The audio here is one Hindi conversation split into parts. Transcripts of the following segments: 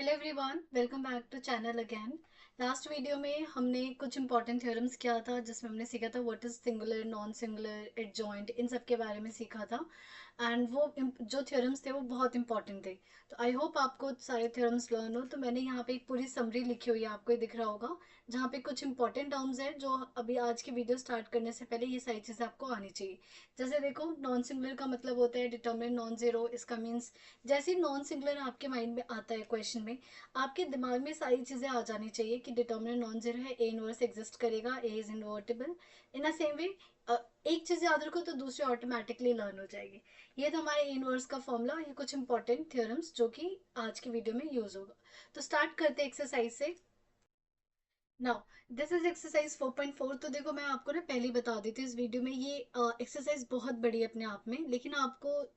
Hello everyone, welcome back to channel again. Last video में हमने कुछ इंपॉर्टेंट थ्योरम्स किया था जिसमें हमने सीखा था what is singular, non singular, adjoint, इन सब के बारे में सीखा था। एंड वो जो थ्योरम्स थे वो बहुत इंपॉर्टेंट थे। तो आई होप आपको सारे थ्योरम्स लर्न हो। तो मैंने यहाँ पे एक पूरी समरी लिखी हुई है, आपको ये दिख रहा होगा, जहाँ पे कुछ इंपॉर्टेंट टर्म्स है जो अभी आज की वीडियो स्टार्ट करने से पहले ये सारी चीज़ें आपको आनी चाहिए। जैसे देखो, नॉन सिंगुलर का मतलब होता है डिटर्मिनेंट नॉन जीरो। इसका मीन्स जैसे नॉन सिंगुलर आपके माइंड में आता है क्वेश्चन में, आपके दिमाग में सारी चीज़ें आ जानी चाहिए कि डिटर्मिनेंट नॉन जीरो है, ए इनवर्स एग्जिस्ट करेगा, A is invertible. In a same way एक चीज़ याद रखो तो दूसरी ऑटोमेटिकली लर्न हो जाएगी। ये तो हमारे इनवर्स का फॉर्मूला, ये कुछ इंपॉर्टेंट थ्योरम्स जो कि आज की वीडियो में यूज होगा। तो स्टार्ट करते हैं एक्सरसाइज से। Now this is exercise 4.4। तो देखो, मैं आपको ना पहले ही बता देती हूँ इस वीडियो में, ये एक्सरसाइज बहुत बड़ी है अपने आप में, लेकिन आपको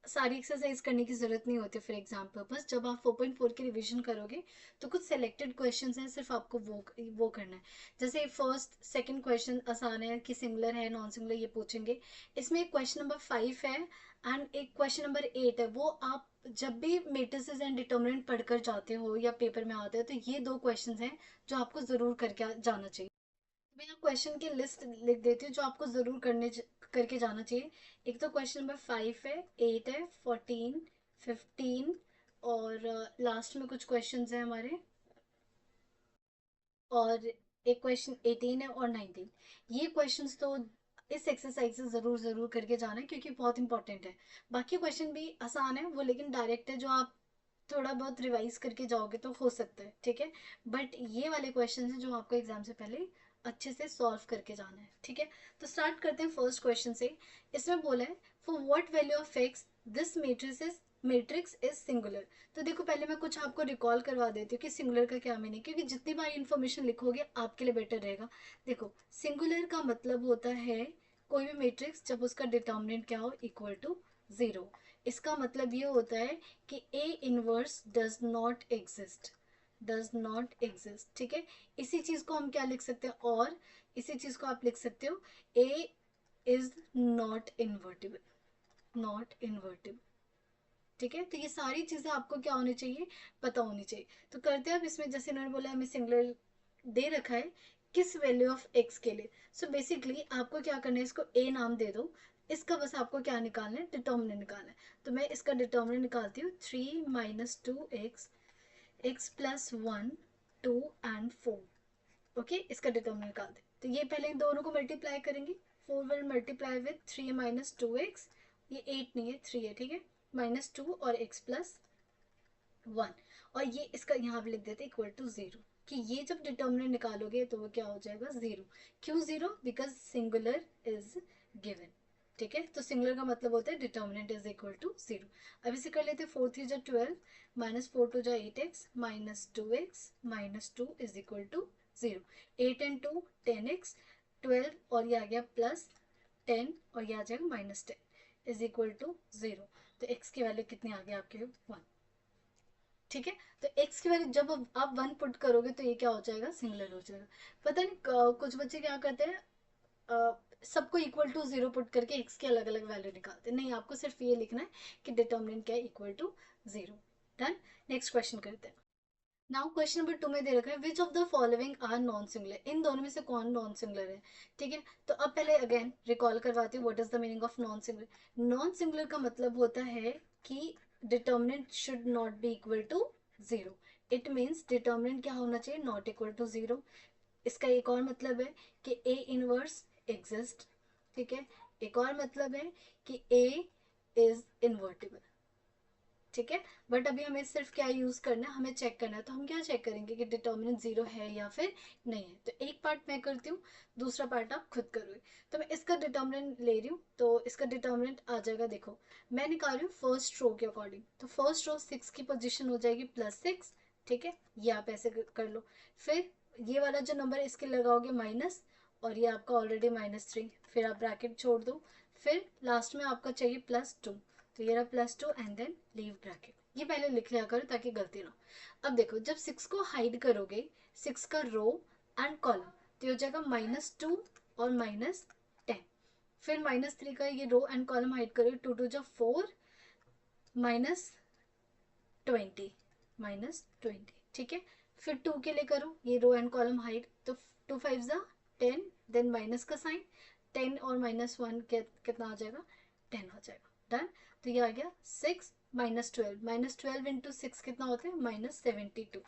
सारी एक्सरसाइज करने की जरूरत नहीं होती फॉर एग्जाम पर्पस। जब आप 4.4 की रिवीजन करोगे तो कुछ सेलेक्टेड क्वेश्चंस हैं, सिर्फ आपको वो करना है। जैसे फर्स्ट सेकंड क्वेश्चन आसान है कि सिंगुलर है नॉन सिंगुलर, ये पूछेंगे। इसमें एक क्वेश्चन नंबर 5 है एंड एक क्वेश्चन नंबर 8 है। वो आप जब भी मेट्रिसेस एंड डिटर्मिनेंट पढ़कर जाते हो या पेपर में आते हो तो ये दो क्वेश्चंस हैं जो आपको जरूर करके जाना चाहिए। मैं यहाँ क्वेश्चन की लिस्ट लिख देती हूँ जो आपको जरूर करके जाना चाहिए। एक तो क्वेश्चन नंबर 5 है, 8 है, 14, 15 और लास्ट में कुछ क्वेश्चंस हैं हमारे, और एक क्वेश्चन 18 है और 19। ये क्वेश्चंस तो इस एक्सरसाइज से जरूर जरूर करके जाना है क्योंकि बहुत इंपॉर्टेंट है। बाकी क्वेश्चन भी आसान है वो, लेकिन डायरेक्ट है, जो आप थोड़ा बहुत रिवाइज करके जाओगे तो हो सकता है, ठीक है। बट ये वाले क्वेश्चन हैं जो आपको एग्जाम से पहले अच्छे से सॉल्व करके जाना है, ठीक है। तो स्टार्ट करते हैं फर्स्ट क्वेश्चन से। इसमें बोला है for what value of x this matrix is singular. तो देखो, पहले मैं कुछ आपको रिकॉल करवा देती हूँ कि सिंगुलर का क्या मीनिंग, क्योंकि जितनी बार इन्फॉर्मेशन लिखोगे आपके लिए बेटर रहेगा। देखो, सिंगुलर का मतलब होता है कोई भी मैट्रिक्स जब उसका डिटर्मिनेंट क्या हो, इक्वल टू जीरो। इसका मतलब ये होता है कि A inverse does not exist, does not exist, ठीक है। इसी चीज को हम क्या लिख सकते हैं, और इसी चीज को आप लिख सकते हो A is not invertible, not invertible, ठीक है। तो ये सारी चीजें आपको क्या होनी चाहिए, पता होनी चाहिए। तो करते हैं अब इसमें, जैसे इन्होंने बोला हमें सिंगुलर दे रखा है किस वैल्यू ऑफ एक्स के लिए। सो बेसिकली आपको क्या करना है, इसको ए नाम दे दो। इसका बस आपको क्या निकालना है, डिटर्मिनेंट निकालना है। तो मैं इसका डिटर्मिनेंट निकालती हूँ, 3 minus 2x, x plus 1, 2 and 4। Okay, इसका डिटर्मिनेंट निकाल दे। तो ये पहले इन दोनों को मल्टीप्लाई करेंगे। 4 will multiply with 3 minus 2x, ये 8 नहीं है 3 है, ठीक है। माइनस 2 और x प्लस 1, और ये इसका यहाँ पे लिख देते इक्वल टू जीरो, कि ये जब डिटर्मिनेंट निकालोगे तो वो क्या हो जाएगा, जीरो। क्यों zero, because singular is given, ठीक है। तो सिंगुलर का मतलब होता है determinant is equal to zero. अब इसे कर लेते, 4 3 जा 12, माइनस 4 2 जा 8x, minus 2x minus 2 is equal to zero. 8 and 2 10x, 12 और ये आ गया प्लस 10 और ये आ जाएगा minus 10 is equal to zero. तो x की वैल्यू कितनी आ गई आपके, 1, ठीक है। तो x की वैल्यू जब आप 1 पुट करोगे तो ये क्या हो जाएगा, सिंगुलर हो जाएगा। पता नहीं कुछ बच्चे क्या करते हैं, सबको इक्वल टू जीरो पुट करके x की अलग अलग वैल्यू निकालते हैं। नहीं, आपको सिर्फ ये लिखना है कि डिटर्मिनेंट क्या है, equal to zero. Done. Next question करते हैं। नाउ क्वेश्चन नंबर 2 में दे रखा है which of the following are non singular. इन दोनों में से कौन नॉन सिंगुलर है, ठीक है। तो अब पहले अगेन रिकॉल करवाती हूँ what is the meaning of non singular. Non singular का मतलब होता है कि determinant should not be equal to zero. It means determinant क्या होना चाहिए, नॉट इक्वल टू जीरो। इसका एक और मतलब है कि ए इनवर्स एग्जिस्ट, ठीक है। एक और मतलब है कि ए इज इन्वर्टिबल, ठीक है। बट अभी हमें सिर्फ क्या यूज करना है, हमें चेक करना है। तो हम क्या चेक करेंगे कि डिटर्मिनेंट जीरो है या फिर नहीं है। तो एक पार्ट मैं करती हूँ, दूसरा पार्ट आप खुद करोगे। तो मैं इसका डिटर्मिनेंट ले रही हूँ, तो इसका डिटर्मिनेंट आ जाएगा, देखो मैं निकाल रही हूँ फर्स्ट रो के अकॉर्डिंग। तो फर्स्ट रो 6 की पोजिशन हो जाएगी +6, ठीक है। ये आप ऐसे कर लो। फिर ये वाला जो नंबर है इसके लगाओगे माइनस, और ये आपका ऑलरेडी -3, फिर आप ब्रैकेट छोड़ दो। फिर लास्ट में आपका चाहिए +2, तो ये रहा +2 एंड देन लीव ब्रैकेट। ये पहले लिख लिया करो ताकि गलती ना हो। अब देखो, जब 6 को हाइड करोगे, 6 का रो एंड कॉलम, तो हो जाएगा -2 और -10। फिर -3 का ये रो एंड कॉलम हाइड करोगे, 2 2 जा 4, -20, -20, ठीक है। फिर 2 के लिए करो, ये रो एंड कॉलम हाइड, तो 2 5 ज़ा 10, देन माइनस का साइन, 10 और -1 कितना आ जाएगा, 10 आ जाएगा। डन। तो ये आ गया 6 -12 इंटू 6 कितना होता है, -72।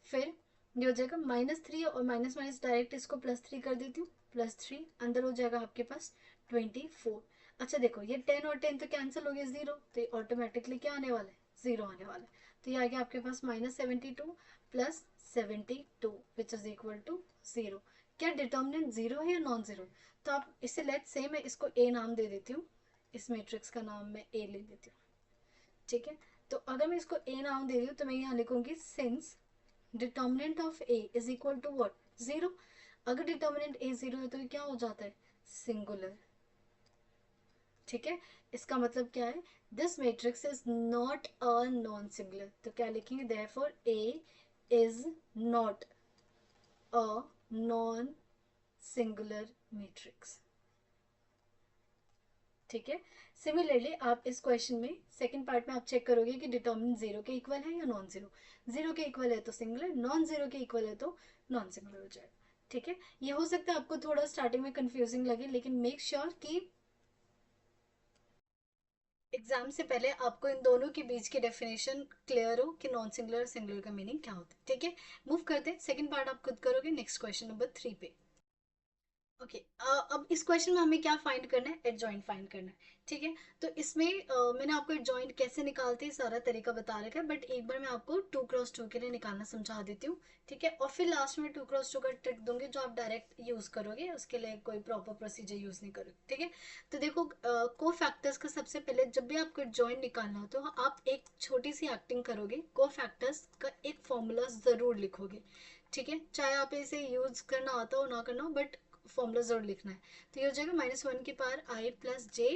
फिर ये हो जाएगा -3 और माइनस माइनस डायरेक्ट इसको +3 कर देती हूँ, +3 अंदर हो जाएगा आपके पास 24। अच्छा देखो ये 10 और 10 तो कैंसिल हो गया, 0, तो ये ऑटोमेटिकली क्या आने वाला है, 0 आने वाला है। तो ये आ गया आपके पास -72 + 72 विच इज इक्वल टू 0। क्या डिटर्मिनेंट 0 है या नॉन जीरो? तो आप इसे लेट से मैं इसको ए नाम दे देती हूँ, इस मैट्रिक्स का नाम मैं ए ले लेती हूँ, ठीक है। तो अगर मैं इसको ए नाम दे रही हूँ तो मैं यहाँ लिखूंगी since determinant of A is equal to what, 0। अगर डिटर्मिनेंट ए 0 है तो ये क्या हो जाता है, सिंगुलर, ठीक है। इसका मतलब क्या है, this matrix is not a non singular, तो क्या लिखेंगे, therefore A is not a non singular matrix, ठीक है। सिमिलरली आप इस क्वेश्चन में सेकंड पार्ट में आप चेक करोगे कि डिटर्मिनेंट 0 के इक्वल है या नॉन जीरो, 0 के इक्वल है तो सिंगुलर, नॉन जीरो के इक्वल है तो नॉन सिंगुलर हो जाएगा, ठीक है। ये हो सकता है आपको थोड़ा स्टार्टिंग में कंफ्यूजिंग लगे, लेकिन मेक श्योर कि एग्जाम से पहले आपको इन दोनों के बीच की डेफिनेशन क्लियर हो कि नॉन सिंगुलर और सिंगुलर का मीनिंग क्या होता है, ठीक है। मूव करते हैं, सेकंड पार्ट आप खुद करोगे नेक्स्ट क्वेश्चन नंबर 3 पे। ओके अब इस क्वेश्चन में हमें क्या फाइंड करना है, एडजॉइंट फाइंड करना है, ठीक है। तो इसमें मैंने आपको एडजॉइंट कैसे निकालते हैं सारा तरीका बता रखा है, बट एक बार मैं आपको 2x2 के लिए निकालना समझा देती हूँ, ठीक है। और फिर लास्ट में 2x2 का ट्रिक दूंगी जो आप डायरेक्ट यूज करोगे, उसके लिए कोई प्रॉपर प्रोसीजर यूज नहीं करोगे, ठीक है। तो देखो को फैक्टर्स का सबसे पहले जब भी आपको एडजॉइंट निकालना हो तो आप एक छोटी सी एक्टिंग करोगे, को फैक्टर्स का एक फॉर्मूला जरूर लिखोगे, ठीक है। चाहे आप इसे यूज करना आता हो ना करना हो, बट फॉर्मूला जरूर लिखना है। तो ये हो जाएगा -1 की power i plus J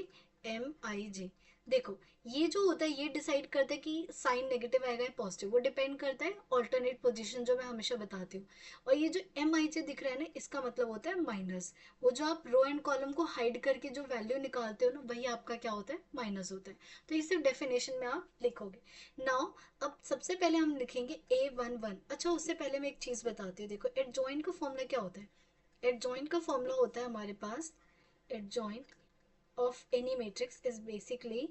M I J. देखो ये जो होता है ये डिसाइड करता है कि साइन नेगेटिव आएगा या पॉजिटिव, वो डिपेंड करता है ऑल्टरनेट पोजीशन जो मैं हमेशा बताती हूँ। और ये जो एम आई जे दिख रहा है ना, इसका मतलब होता है माइनस, वो जो आप रो एंड कॉलम को हाइड करके जो वैल्यू निकालते हो ना, वही आपका क्या होता है, माइनस होता है। तो ये सिर्फ डेफिनेशन में आप लिखोगे। नाउ अब सबसे पहले हम लिखेंगे A11। अच्छा उससे पहले मैं एक चीज बताती हूँ, देखो एडजॉइंट का फॉर्मूला क्या होता है, एडजॉइंट का फॉर्मूला होता है हमारे पास, adjoint of any matrix is basically,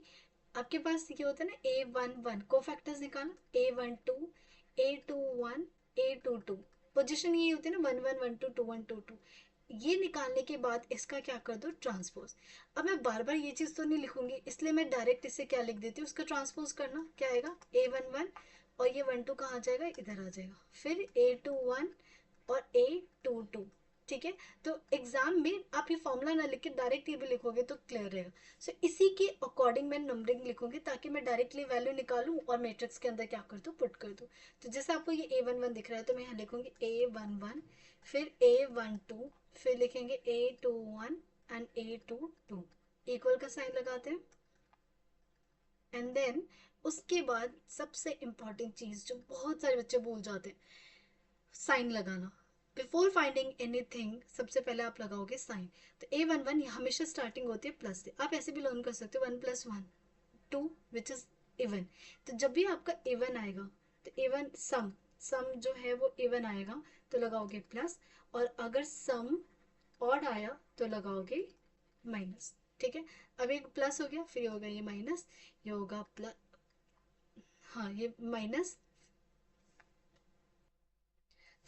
आपके पास ये होता है ना A11 को फैक्टर्स निकालना, A12 A21 A22, पोजीशन ये होती है ना 11 12 21 22, ये निकालने के बाद इसका क्या कर दो, ट्रांसपोज। अब मैं बार बार ये चीज तो नहीं लिखूंगी, इसलिए मैं डायरेक्ट इसे क्या लिख देती हूँ, उसका ट्रांसपोज करना क्या आएगा, A11 और ये 12 कहाँ जाएगा, इधर आ जाएगा, फिर A21 और A22, ठीक है। तो एग्जाम में आप ये फॉर्मूला ना लिख के डायरेक्ट ये भी लिखोगे तो क्लियर रहेगा। सो इसी के अकॉर्डिंग मैं नंबरिंग लिखूंगी ताकि मैं डायरेक्टली वैल्यू निकालूं और मैट्रिक्स के अंदर क्या कर दूं, पुट कर दूं। तो जैसे आपको ये A11 दिख रहा है तो मैं यहाँ लिखूंगी A11, फिर A12, फिर लिखेंगे A21 एंड A22, इक्वल का साइन लगाते हैं। एंड देन उसके बाद सबसे इंपॉर्टेंट चीज जो बहुत सारे बच्चे भूल जाते हैं, साइन लगाना। बिफोर फाइंडिंग एनीथिंग सबसे पहले आप लगाओगे साइन। तो A11 हमेशा स्टार्टिंग होती है प्लस से, आप ऐसे भी लर्न कर सकते हो 1 + 1 2 विच इज इवन। तो जब भी आपका इवन आएगा तो इवन सम, सम जो है वो इवन आएगा तो लगाओगे प्लस, और अगर सम ऑड आया तो लगाओगे माइनस, ठीक है। अब एक प्लस हो गया, फिर होगा ये माइनस, ये होगा प्लस, हाँ ये माइनस,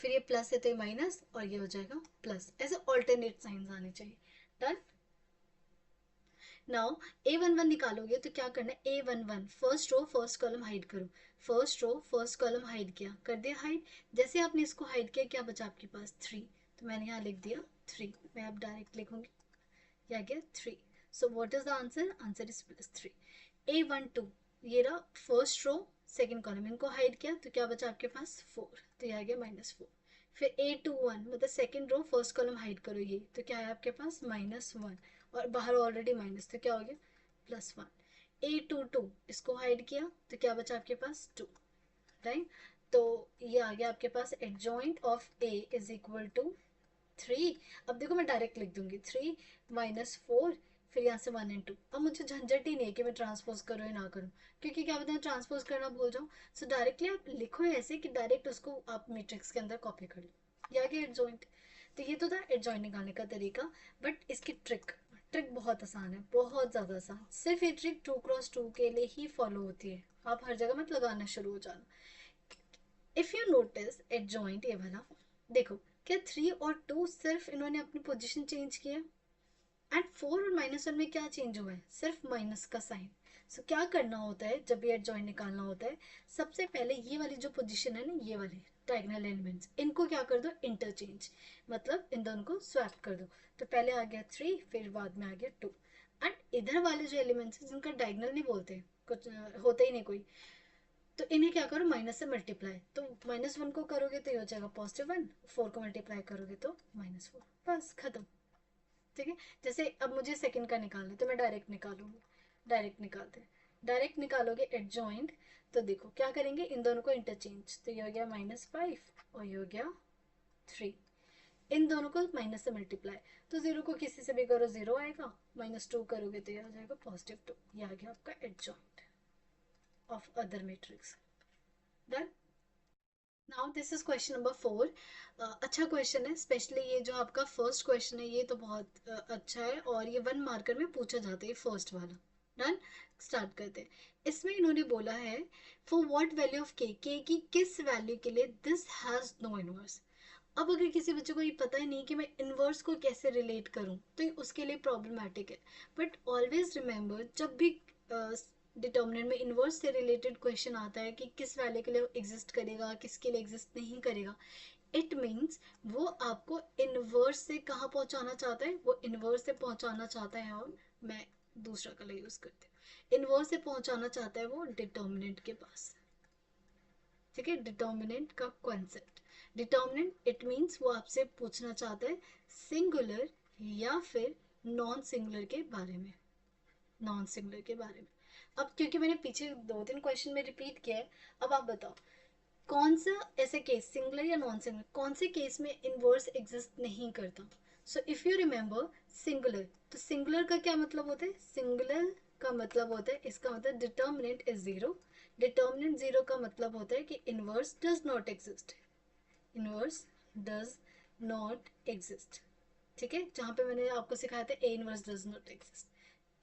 फिर ये प्लस है तो ये माइनस, और ये हो जाएगा प्लस, ऐसे ऑल्टरनेट साइंस आने चाहिए। डन। नाउ A11 निकालोगे तो क्या करना है, A11 first row first column hide करो, first row first column hide किया, कर दिया हाइड। जैसे आपने इसको हाइड किया क्या बचा आपके पास 3, तो मैंने यहाँ लिख दिया 3, मैं अब डायरेक्ट लिखूंगी, क्या गया 3। So what is the answer, answer is +3। A12 ये रहा फर्स्ट रो सेकंड कॉलम, इनको हाइड किया तो क्या बचा आपके पास 4, तो ये आ गया -4। फिर A21 मतलब second row first column hide करो, ये तो क्या है आपके पास -1, और बाहर ऑलरेडी माइनस, तो क्या हो गया +1। A22 इसको हाइड किया तो क्या बचा आपके पास 2, राइट। तो ये आ गया आपके पास adjoint of A is equal to 3। अब देखो मैं डायरेक्ट लिख दूंगी 3 -4 फिर यहाँ से 1 and 2। अब मुझे झंझट ही नहीं है कि मैं ट्रांसपोज करूँ या ना करूँ, क्योंकि क्या पता है ट्रांसपोज करना भूल जाऊँ। सो डायरेक्टली आप लिखो ऐसे कि डायरेक्ट उसको आप मैट्रिक्स के अंदर कॉपी कर लो, या कि एडजॉइंट। तो ये तो था एडजॉइंट निकालने का तरीका। बट इसकी ट्रिक ट्रिक बहुत आसान है, बहुत ज़्यादा आसान। सिर्फ ये ट्रिक 2x2 के लिए ही फॉलो होती है, आप हर जगह मत लगाना शुरू हो जाना। इफ़ यू नोटिस एडजॉइंट ये वाला, देखो क्या 3 और 2 सिर्फ इन्होंने अपनी पोजीशन चेंज किया, एंड 4 और -1 में क्या चेंज हुआ है, सिर्फ माइनस का साइन। सो क्या करना होता है जब ये एडजॉइंट निकालना होता है, सबसे पहले ये वाली जो पोजीशन है ना, ये वाली डायगोनल एलिमेंट्स, इनको क्या कर दो, इंटरचेंज, मतलब इन दोनों को स्वैप कर दो। तो पहले आ गया 3, फिर बाद में आ गया 2। एंड इधर वाले जो एलिमेंट्स हैं जिनका डायगोनल नहीं बोलते, कुछ होता ही नहीं कोई, तो इन्हें क्या करो, माइनस से मल्टीप्लाई। तो -1 को करोगे तो ये हो जाएगा +1, 4 को मल्टीप्लाई करोगे तो -4, बस खत्म। ठीक है। जैसे अब मुझे सेकंड का निकालना है तो मैं डायरेक्ट निकालूंगी, डायरेक्ट निकालते हैं। डायरेक्ट निकालोगे एडजॉइंट, तो देखो क्या करेंगे, इन दोनों को इंटरचेंज, तो ये हो गया -5 और ये हो गया 3। इन दोनों को माइनस से मल्टीप्लाई, तो 0 को किसी से भी करो 0 आएगा, -2 करोगे तो ये आ जाएगा +2। ये आ गया आपका adjoint of other matrix. Done. Now this is question number 4। अच्छा क्वेश्चन है, स्पेशली ये जो आपका फर्स्ट क्वेश्चन है ये तो बहुत अच्छा है, और ये 1 मार्कर में पूछा जाता है फर्स्ट वाला। डन। स्टार्ट करते हैं। इसमें इन्होंने बोला है फॉर व्हाट वैल्यू ऑफ के की किस वैल्यू के लिए दिस हैज नो इनवर्स। अब अगर किसी बच्चे को ये पता ही नहीं कि मैं इन्वर्स को कैसे रिलेट करूं, तो ये उसके लिए प्रॉब्लमैटिक है। बट ऑलवेज रिमेंबर, जब भी डिटर्मिनेंट में इन्वर्स से रिलेटेड क्वेश्चन आता है कि किस वैल्यू के लिए एग्जिस्ट करेगा, किसके लिए एग्जिस्ट नहीं करेगा, इट मीन्स वो आपको इन्वर्स से कहाँ पहुंचाना चाहता है, वो इन्वर्स से पहुंचाना चाहता है, और मैं दूसरा कलर यूज करती हूँ, इन्वर्स से पहुंचाना चाहता है वो डिटर्मिनेंट के पास। ठीक है, डिटर्मिनेंट का कॉन्सेप्ट। डिटर्मिनेंट इट मीन्स वो आपसे पूछना चाहता है सिंगुलर या फिर नॉन सिंगुलर के बारे में, नॉन सिंगुलर के बारे में। अब क्योंकि मैंने पीछे 2-3 क्वेश्चन में रिपीट किया है, अब आप बताओ कौन सा ऐसे केस, सिंगुलर या नॉन सिंगुलर, कौन से केस में इनवर्स एग्जिस्ट नहीं करता। So if you remember singular, तो सिंगुलर का क्या मतलब होता है, सिंगुलर का मतलब होता है, इसका मतलब डिटर्मिनेंट इज 0। डिटर्मिनेंट 0 का मतलब होता है कि inverse does not exist, inverse does not exist. ठीक है, जहां पे मैंने आपको सिखाया था A inverse does not exist,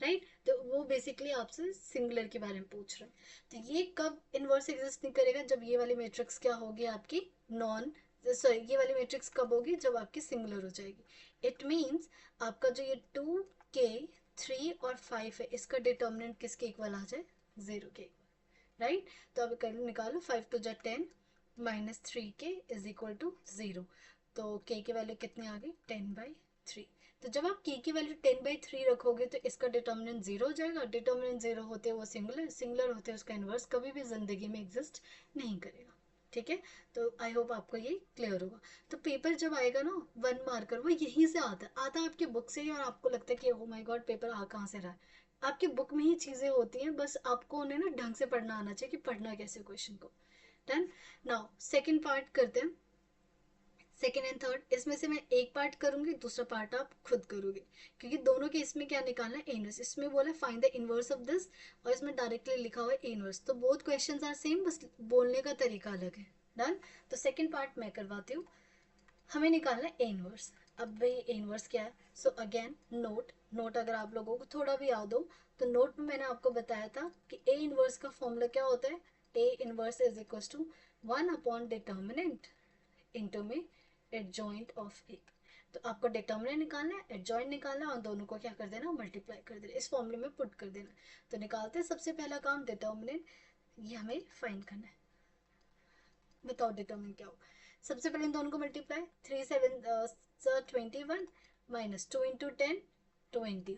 right. तो वो बेसिकली आपसे सिंगुलर के बारे में पूछ रहे हैं। तो ये कब इनवर्स एग्जिस्ट नहीं करेगा, जब ये वाली मैट्रिक्स क्या होगी आपकी नॉन, सॉरी ये वाली मैट्रिक्स कब होगी, जब आपकी सिंगुलर हो जाएगी। इट मीन्स आपका जो ये 2 के 3 और 5 है, इसका डिटर्मिनेंट किसके इक्वल आ जाए, 0 के, राइट। तो अब कर निकालो, 5 2 10, -3 के इज इक्वल टू 0। तो के की वैल्यू कितनी आ गई, 10/3। तो जब आप के की वैल्यू 10/3 रखोगे तो इसका डिटर्मिनेंट 0 हो जाएगा। डिटर्मिनेंट 0 होते वो सिंगुलर, सिंगुलर होते उसका इनवर्स कभी भी जिंदगी में एग्जिस्ट नहीं करेगा। ठीक है, तो आई होप आपको ये क्लियर होगा। तो पेपर जब आएगा ना 1 मार्कर, वो यहीं से आता है आपकी बुक से ही, और आपको लगता है कि ओ माय गॉड पेपर आ कहाँ से रहा है। आपकी बुक में ही चीज़ें होती हैं, बस आपको उन्हें ना ढंग से पढ़ना आना चाहिए कि पढ़ना कैसे क्वेश्चन को। डन। नाउ सेकेंड पार्ट करते हैं, सेकेंड एंड थर्ड। इसमें से मैं एक पार्ट करूंगी, दूसरा पार्ट आप खुद करोगे, क्योंकि दोनों के इसमें क्या निकालना है, ए इनवर्स। इसमें बोला find the inverse of this, और इसमें डायरेक्टली लिखा हुआ है ए इनवर्स। तो बोथ क्वेश्चंस आर सेम, बस बोलने का तरीका अलग है। डन। तो सेकेंड पार्ट मैं करवाती हूँ। हमें निकालना है ए इनवर्स। अब भाई ए इनवर्स क्या है, सो अगेन नोट, नोट अगर आप लोगों को थोड़ा भी याद हो, तो नोट में मैंने आपको बताया था कि ए इनवर्स का फॉर्मूला क्या होता है, A inverse is equal to 1/डिटर्मिनेंट इंटू में एडजॉइंट ऑफ ए। तो आपको डिटर्मिनेंट निकालना है, एडजॉइंट निकालना है, और दोनों को क्या कर देना, मल्टीप्लाई कर देना, इस फॉर्मूले में पुट कर देना। तो निकालते हैं, सबसे पहला काम डिटर्मिनेंट, ये हमें फाइंड करना है। बताओ डिटर्मिनेंट क्या होगा। सबसे पहले इन दोनों को मल्टीप्लाई, 3 7 21 -2 × 10 20।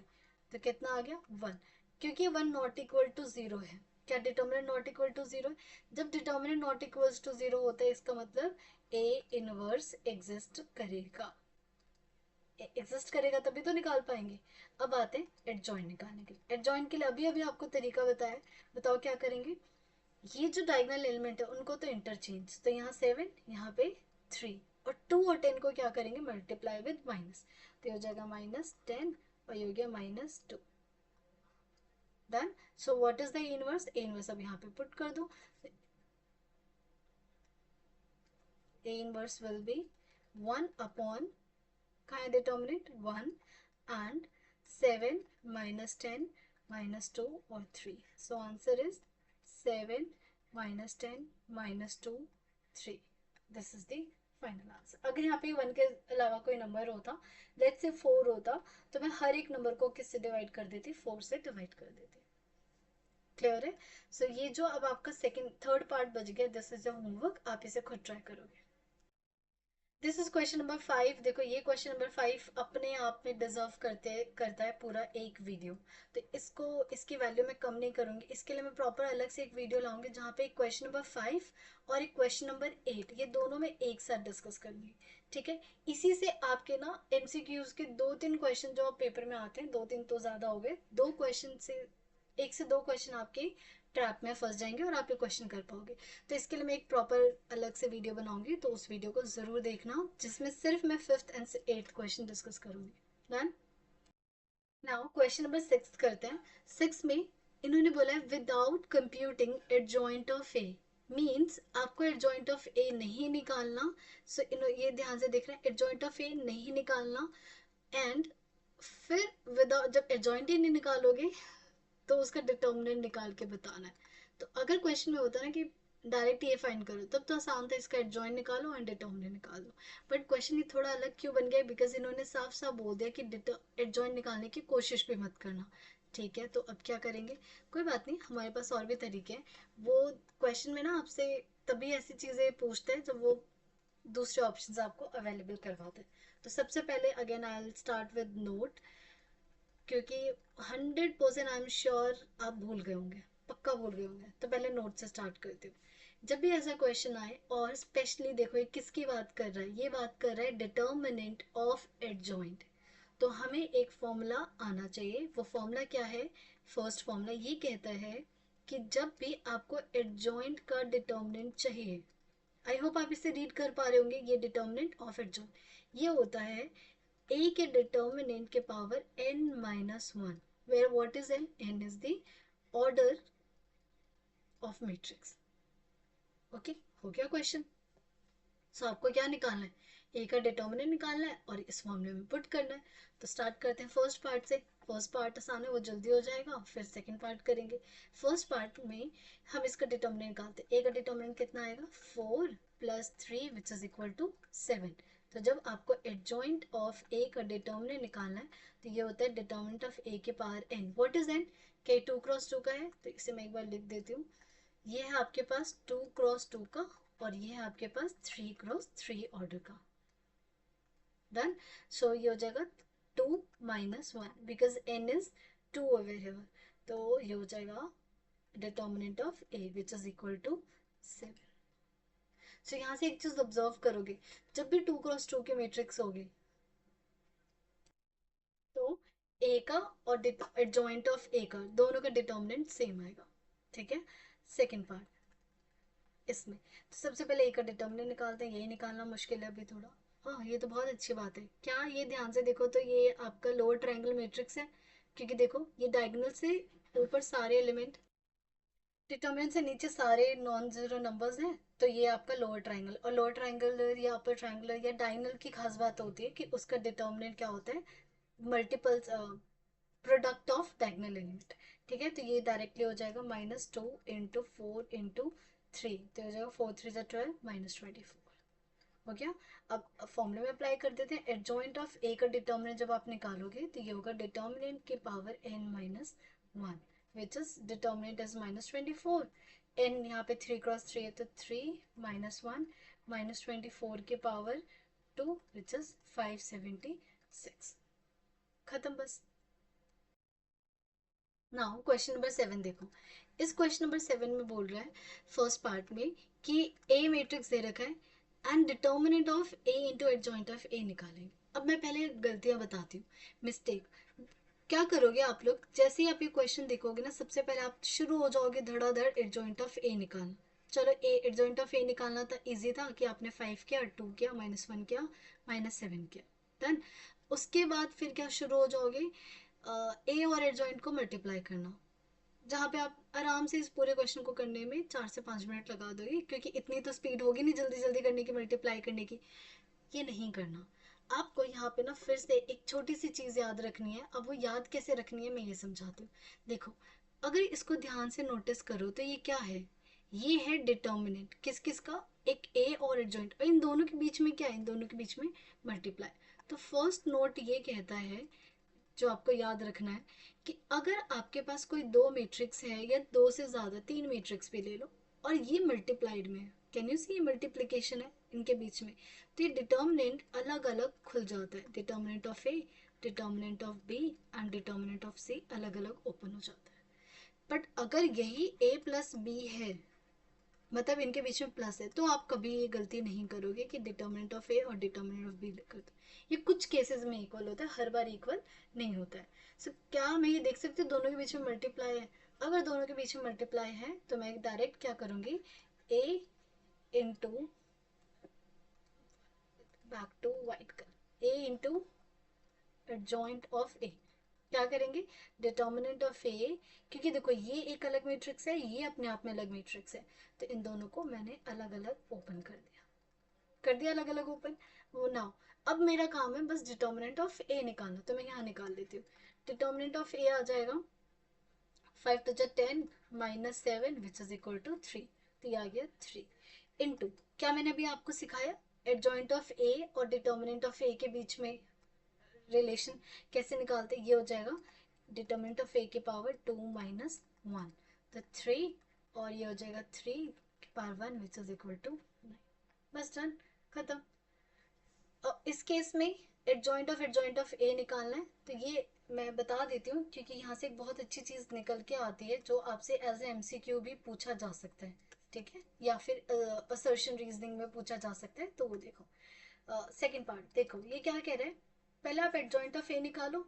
तो कितना आ गया 1, क्योंकि 1 नॉट इक्वल टू 0 है। क्या डिटर्मिनेंट नॉट इक्वल टू 0 है, जब डिटर्मिनेंट नॉट इक्वल टू 0 होता है इसका मतलब ए इनवर्स एग्जिस्ट करेगा, एग्जिस्ट करेगा तभी तो निकाल पाएंगे। अब आते हैं एडजॉइंट निकालने के लिए। एडजॉइंट के लिए अभी अभी आपको तरीका बताया, बताओ क्या करेंगे। ये जो डायगोनल एलिमेंट है उनको तो इंटरचेंज, तो यहाँ 7, यहाँ पे 3, और 2 और 10 को क्या करेंगे, मल्टीप्लाई विद माइनस। तो हो जाएगा -10 और ये हो गया -2। Done. So what is the inverse? A inverse अब यहाँ पे पुट कर दो। A inverse will be 1 upon, कहाँ है डिटर्मिनेंट? 1 एंड 7 -10 -2 और 3। So answer is 7 -10 -2 3। This is the final answer. अगर यहाँ पे 1 के अलावा कोई नंबर होता, लेट्स से 4 होता, तो मैं हर एक नंबर को किससे डिवाइड कर देती? 4 से डिवाइड कर देती। क्लियर है? सो ये जो अब आपका सेकंड थर्ड पार्ट बच गया, दिस इज योर होमवर्क, आप इसे खुद ट्राई करोगे। This is question number 5। देखो ये क्वेश्चन नंबर 5 अपने आप में डिजर्व करता है पूरा एक वीडियो। तो इसको, इसकी वैल्यू मैं कम नहीं करूंगी, इसके लिए मैं प्रॉपर अलग से एक वीडियो लाऊंगी जहाँ पे एक क्वेश्चन नंबर 5 और एक क्वेश्चन नंबर 8, ये दोनों में एक साथ डिस्कस करूंगी। ठीक है? इसी से आपके ना एमसीक्यूज के 2-3 क्वेश्चन जो पेपर में आते हैं, 2-3 तो ज्यादा हो गए, 2 क्वेश्चन से 1 से 2 क्वेश्चन आपके ट्रैप में फंस जाएंगे और आप ये क्वेश्चन कर पाओगे। तो इसके लिए मैं एक प्रॉपर अलग से वीडियो बनाऊंगी, तो उस वीडियो को जरूर देखना, जिसमें सिर्फ मैं 5th and 8th question discuss करूंगी। डन। नाउ क्वेश्चन नंबर 6 करते हैं। 6 में इन्होंने बोला है without computing adjoint of A, means आपको एडजॉइंट ऑफ ए नहीं निकालना। सो ये ध्यान से देख रहे हैं, एडजॉइंट ऑफ ए नहीं निकालना, एंड फिर विदाउट, जब एडजॉइंट ही नहीं निकालोगे तो उसका डिटर्मिनेंट निकाल के बताना है। तो अगर क्वेश्चन में होता है ना कि डायरेक्ट ये फाइंड करो, तब तो आसान था, इसका एडजॉइंट निकालो एंड डिटर्मिनेंट निकाल दो। बट क्वेश्चन ये थोड़ा अलग क्यों बन गया? बिकॉज इन्होंने साफ साफ बोल दिया कि एडजॉइंट निकालने की कोशिश भी मत करना। ठीक है, तो अब क्या करेंगे? कोई बात नहीं, हमारे पास और भी तरीके हैं। वो क्वेश्चन में ना आपसे तभी ऐसी चीजें पूछते हैं जब वो दूसरे ऑप्शंस आपको अवेलेबल करवाते हैं। तो सबसे पहले again I will start with note, क्योंकि 100% आई एम श्योर आप भूल गए होंगे, पक्का भूल गए होंगे। तो पहले नोट से स्टार्ट करती हूँ। जब भी ऐसा क्वेश्चन आए, और स्पेशली देखो ये किसकी बात कर रहा है, ये बात कर रहा है डिटर्मिनेंट ऑफ एडजॉइंट। तो हमें एक फॉर्मूला आना चाहिए। वो फॉर्मूला क्या है? फर्स्ट फॉर्मूला ये कहता है कि जब भी आपको एडजॉइंट का डिटर्मिनेंट चाहिए, आई होप आप इसे रीड कर पा रहे होंगे, ये डिटर्मिनेंट ऑफ एडजॉइंट ये होता है a के डिटर्मिनेंट के power n-1, where what is n is the order of matrix। Okay, हो गया क्वेश्चन। सो आपको क्या निकालना है? ए का डिटर्मिनेंट निकालना है और इस फॉर्मूले में पुट करना है। तो स्टार्ट करते हैं फर्स्ट पार्ट से। फर्स्ट पार्ट आसान है, वो जल्दी हो जाएगा, फिर सेकंड पार्ट करेंगे। फर्स्ट पार्ट में हम इसका डिटर्मिनेंट निकालते हैं। ए का डिटर्मिनेंट कितना आएगा? 4 + 3 विच इज इक्वल टू 7। तो जब आपको एडजॉइंट ऑफ ए का डिटर्मिनेंट निकालना है, तो ये होता है डिटर्मिनेंट ऑफ ए के power n। What is n? के 2 क्रॉस 2 का है, तो इसे मैं एक बार लिख देती हूँ। ये है आपके पास 2 क्रॉस 2 का, और ये है आपके पास 3 क्रॉस 3 ऑर्डर का। डन। सो ये हो जाएगा 2 - 1, because n is 2 over here. तो ये हो जाएगा determinant of a which is equal to 7। So यहाँ से एक चीज ऑब्जर्व करोगे, जब भी 2 क्रॉस 2 की मैट्रिक्स होगी, तो a का और एडजॉइंट ऑफ a का दोनों का डिटर्मिनेंट सेम आएगा। ठीक है? सेकेंड पार्ट इसमें, तो सबसे पहले ए का डिटर्मिनेंट निकालते हैं। यही निकालना मुश्किल है अभी थोड़ा। हाँ, ये तो बहुत अच्छी बात है। क्या? ये ध्यान से देखो तो ये आपका लोअर ट्रायंगल मैट्रिक्स है, क्योंकि देखो ये डायगोनल से ऊपर सारे एलिमेंट, डिटर्मिनेंट से नीचे सारे नॉन जीरो नंबर्स हैं। तो ये आपका लोअर ट्रायंगल, और लोअर ट्रायंगल या अपर ट्रायंगल या डायगोनल की खास बात होती है कि उसका डिटर्मिनेंट क्या होता है? Multiples, product of diagonal element. ठीक है? तो ये डायरेक्टली हो जाएगा -2 × 4 × 3, तो हो जाएगा 4 × 3 = 12 -24। हो गया? अब फॉर्मूले में अप्लाई कर देते हैं। एडजॉइंट ऑफ ए का डिटर्मिनेंट जब आप निकालोगे, तो ये होगा डिटर्मिनेंट के power n-1, which is determinant is -24। n यहाँ पे 3 क्रॉस 3 है, तो 3 -1 -24 के पावर 2 विच इज 576। खत्म बस। नाउ क्वेश्चन नंबर 7 देखो। इस क्वेश्चन नंबर 7 में बोल रहा है फर्स्ट पार्ट में कि ए मैट्रिक्स दे रखा है and determinant of A into adjoint of A निकालेंगे। अब मैं पहले गलतियां बताती हूँ, मिस्टेक। क्या करोगे आप लोग? जैसे ही आप ये क्वेश्चन देखोगे ना, सबसे पहले आप शुरू हो जाओगे धड़ाधड़ एडजॉइंट ऑफ ए निकालना। चलो, ए एडजॉइंट ऑफ ए निकालना था, इजी था कि आपने 5 किया, 2 किया, -1 किया, -7 किया। डन। उसके बाद फिर क्या शुरू हो जाओगे? ए और एडजॉइंट को मल्टीप्लाई करना, जहाँ पे आप आराम से इस पूरे क्वेश्चन को करने में 4 से 5 मिनट लगा दोगे, क्योंकि इतनी तो स्पीड होगी नहीं जल्दी जल्दी करने की, मल्टीप्लाई करने की। ये नहीं करना आपको। यहाँ पे ना फिर से एक छोटी सी चीज़ याद रखनी है। अब वो याद कैसे रखनी है मैं ये समझाती हूँ। देखो, अगर इसको ध्यान से नोटिस करो तो ये क्या है, ये है डिटर्मिनेंट किस किस का, एक ए और एडजॉइंट, और इन दोनों के बीच में क्या है, इन दोनों के बीच में मल्टीप्लाई। तो फर्स्ट नोट ये कहता है, जो आपको याद रखना है, कि अगर आपके पास कोई दो मैट्रिक्स है या दो से ज़्यादा, तीन मैट्रिक्स भी ले लो, और ये मल्टीप्लाइड में है, कैन यू सी, ये मल्टीप्लिकेशन है इनके बीच में, तो ये डिटर्मिनेंट अलग अलग खुल जाता है। Determinant of A, determinant of B and determinant of C अलग अलग ओपन हो जाता है। बट अगर यही ए प्लस बी है, मतलब इनके बीच में प्लस है, तो आप कभी ये गलती नहीं करोगे कि डिटर्मिनेंट ऑफ ए और डिटर्मिनेंट ऑफ बी कर दो। ये कुछ केसेस में इक्वल होता है, हर बार इक्वल नहीं होता है। सो क्या मैं ये देख सकती हूँ दोनों के बीच में मल्टीप्लाई है? अगर दोनों के बीच में मल्टीप्लाई है तो मैं डायरेक्ट क्या करूँगी, A into, back to white colour, A into adjoint of A, क्या करेंगे, डिटर्मिनेंट ऑफ ए, क्योंकि देखो ये एक अलग मैट्रिक्स है, ये अपने आप में अलग मैट्रिक्स है, तो इन दोनों को मैंने अलग अलग ओपन कर दिया अलग अलग ओपन। वो नाउ अब मेरा काम है बस डिटर्मिनेंट ऑफ ए निकालना, तो मैं यहाँ निकाल लेती हूँ। डिटर्मिनेंट ऑफ ए आ जाएगा 5 to the 10 minus 7 which is equal to 3, तो ये आ गया 3 इंटू, क्या मैंने अभी आपको सिखाया, एडजॉइंट ऑफ ए और डिटर्मिनेंट ऑफ ए के बीच में रिलेशन कैसे निकालते, ये हो जाएगा डिटर्मिनेंट ऑफ ए की पावर 2 माइनस 1, तो 3, और ये हो जाएगा 3 की power 1 which is equal to 9। बस डन, खत्म। इस केस में एडजॉइंट ऑफ ए निकालना है, तो ये मैं बता देती हूँ, क्योंकि यहाँ से एक बहुत अच्छी चीज़ निकल के आती है जो आपसे एज ए एमसीक्यू भी पूछा जा सकता है, ठीक है, या फिर असर्शन रीजनिंग में पूछा जा सकता है, तो वो देखो। सेकंड पार्ट देखो, ये क्या कह रहा है, पहले आप एडजॉइंट ऑफ ए निकालो,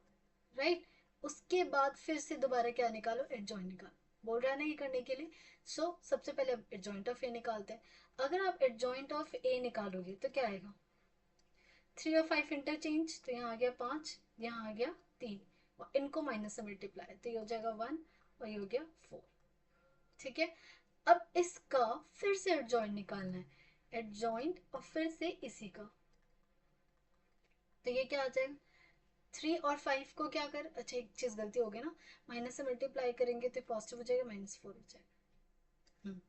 राइट, उसके बाद फिर से दोबारा क्या निकालो, एडजॉइंट निकालो, बोल रहा है ना ये करने के लिए। सबसे पहले अब एडजॉइंट ऑफ ए निकालते हैं। अगर आप एडजॉइंट ऑफ ए निकालोगे तो क्या आएगा, 3 और 5 इंटरचेंज, तो यहाँ आ गया 5, यहाँ आ गया 3, और इनको माइनस से मल्टीप्लाई, तो ये हो जाएगा 1 और ये हो गया 4, ठीक है। अब इसका फिर से एडजॉइंट निकालना है, एडजॉइंट और फिर से इसी का, तो ये क्या आ जाएगा, 3 और 5 को क्या कर, अच्छा एक चीज गलती हो गई ना, माइनस से मल्टीप्लाई करेंगे तो पॉजिटिव हो जाएगा, -4 हो जाएगा।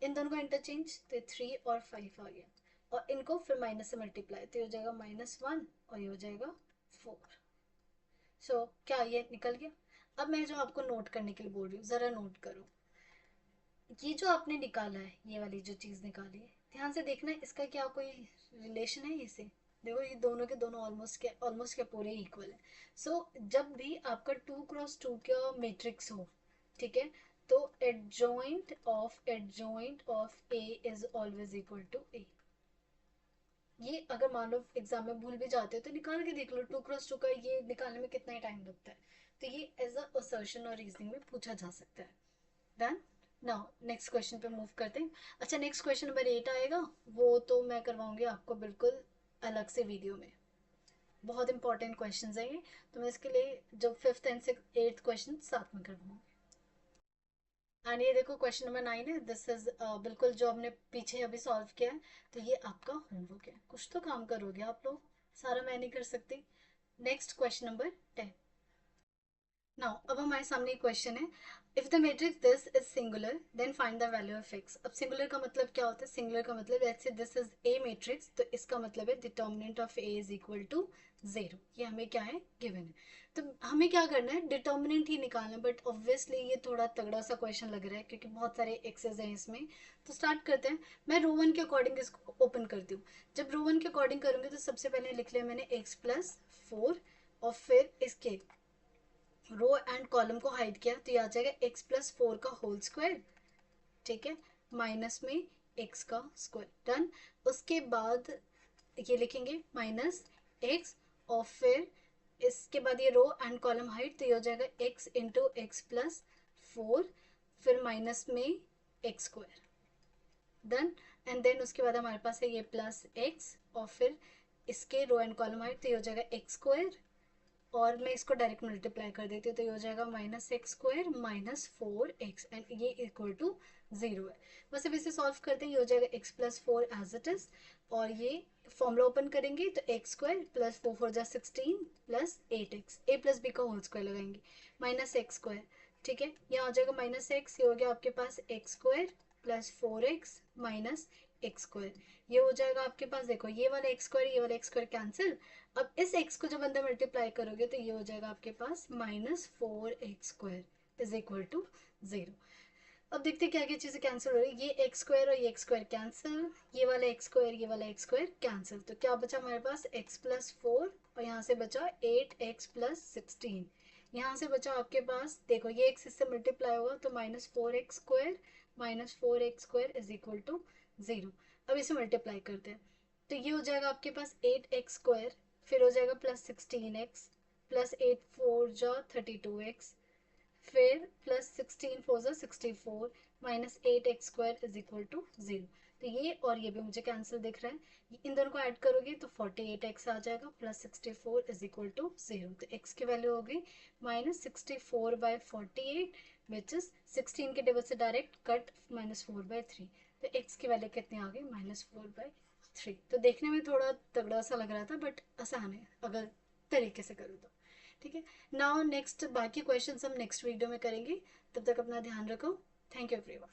इन दोनों को इंटरचेंज, तो 3 और 5 आ गया, और इनको फिर माइनस से मल्टीप्लाई, तो ये हो जाएगा -1 और ये हो जाएगा 4। क्या ये निकल गया। अब मैं जो आपको नोट करने के लिए बोल रही हूँ, जरा नोट करो, ये जो आपने निकाला है, ये वाली जो चीज निकाली है, ध्यान से देखना, इसका क्या कोई रिलेशन है इससे, देखो ये दोनों के दोनों ऑलमोस्ट क्या पूरे इक्वल है। जब भी आपका 2x2 का मैट्रिक्स हो, ठीक है, तो adjoint of A is always equal to A. ये अगर मान लो एग्जाम में भूल भी जाते हो तो निकाल के देख लो, 2x2 का ये निकालने में कितना टाइम लगता है, तो ये एज अ असर्शन और रीजनिंग में पूछा जा सकता है। डन। नाउ नेक्स्ट क्वेश्चन पे मूव करते हैं। अच्छा, नेक्स्ट क्वेश्चन नंबर 8 आएगा, वो तो मैं करवाऊंगी आपको बिल्कुल अलग से वीडियो में, बहुत इंपॉर्टेंट क्वेश्चन है ये, तो मैं इसके लिए जब 5th एंड 8th क्वेश्चन साथ में करवाऊंगी। एंड ये देखो क्वेश्चन नंबर 9 है, दिस इज बिल्कुल जो हमने पीछे अभी सॉल्व किया है, तो ये आपका होमवर्क है, कुछ तो काम करोगे आप लोग, सारा मैं नहीं कर सकती। Next question number 10। नाउ अब हमारे सामने क्वेश्चन है, if the matrix this is singular then find the value of X. अब सिंगुलर का मतलब क्या होता है, सिंगुलर का मतलब let's say this is a matrix, तो इसका मतलब है determinant of A is equal to 0, ये हमें क्या है, गिवन है। तो हमें क्या करना है, डिटर्मिनेंट ही निकालना है, बट ऑब्वियसली ये थोड़ा तगड़ा सा क्वेश्चन लग रहा है क्योंकि बहुत सारे एक्सेस हैं इसमें। तो स्टार्ट करते हैं, मैं रो वन के अकॉर्डिंग इसको ओपन करती हूँ। जब रो वन के अकॉर्डिंग करूँगी तो सबसे पहले लिख लिया मैंने x+4, और फिर इसके रो एंड कॉलम को हाइड किया, तो ये आ जाएगा x+4 का होल स्क्वायर, ठीक है, माइनस में x का स्क्वायर, डन। उसके बाद ये लिखेंगे -x, और फिर इसके बाद ये रो एंड कॉलम हाइट, तो ये हो जाएगा x इंटू x+4, फिर माइनस में x square, done. And then उसके बाद हमारे पास है ये +x, और फिर इसके रो एंड कॉलम हाइट, तो ये हो जाएगा x स्क्वायर और मैं इसको डायरेक्ट मल्टीप्लाई कर देती हूँ, तो ये हो जाएगा -x² माइनस 4x एंड ये इक्वल टू 0 है। बस अब इसे सॉल्व करते हैं, ये हो जाएगा x+4 एज इट इज, और ये फॉर्मूला ओपन करेंगे तो x² plus 4×4=16 plus 8x, a plus b का होल स्क्वायर लगाएंगे, -x²। ठीक है, यहाँ हो जाएगा -x, ये हो गया आपके पास x² plus 4x minus x², ये हो जाएगा आपके पास, देखो ये वाला x² ये वाला x² कैंसिल। अब इस x को जब अंदर मल्टीप्लाई करोगे तो ये हो जाएगा आपके पास -4x² इज इक्वल टू 0। अब देखते हैं क्या क्या चीज़ें कैंसिल हो रही है, ये x² और ये x² कैंसिल, ये वाला x² ये वाला x² कैंसिल, तो क्या बचा हमारे पास x+4 और यहाँ से बचा 8x+16, यहाँ से बचा आपके पास, देखो ये x इससे मल्टीप्लाई होगा तो -4x² इज इक्वल टू 0। अब इसे मल्टीप्लाई करते हैं, तो ये हो जाएगा आपके पास 8x², फिर हो जाएगा +16x प्लस 8×4=32x, फिर +16×4=64 -8x² इज इक्वल टू 0। तो ये और ये भी मुझे कैंसिल दिख रहा है, इन दोनों को ऐड करोगे तो 48x आ जाएगा प्लस 64 इज इक्वल टू 0। तो x की वैल्यू हो गई -64/48 विच इज 16 के टेबल से डायरेक्ट कट -4/3, तो x की वैल्यू कितनी आ गई -4/3। तो देखने में थोड़ा तगड़ा सा लग रहा था बट आसान है अगर तरीके से करो तो। ठीक है, नाउ नेक्स्ट बाकी क्वेश्चंस हम नेक्स्ट वीडियो में करेंगे, तब तक अपना ध्यान रखो। Thank you everyone.